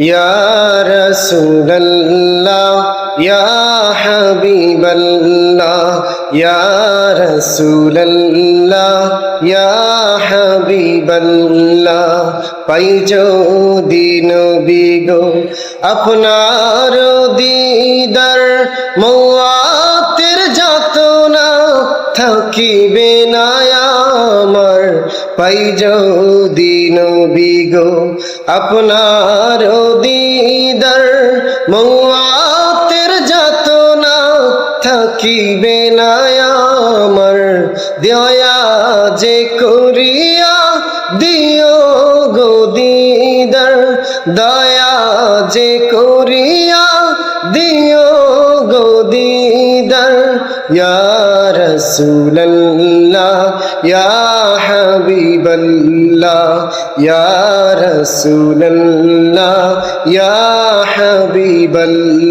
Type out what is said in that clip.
ইয়া রাসূলুল্লাহ ইয়া হাবিবাল্লাহ ইয়া রাসূলুল্লাহ ইয়া হাবিবাল্লাহ পাই যদি নবী গো আপনার দিদার মওয়াতের যাতনা থাকিবে না আমার পাই যদি নবী গো আপনার দিদার মওয়াতের যাতনা থাকিবে না আমার দয়া যে করিয়া দিও গো দিদার দয়া যে করিয়া দিও গো দিদার ইয়া রাসূলুল্লাহ ইয়া হাবিবাল্লাহ ইয়া রাসূলুল্লাহ ইয়া হাবিবাল্লাহ।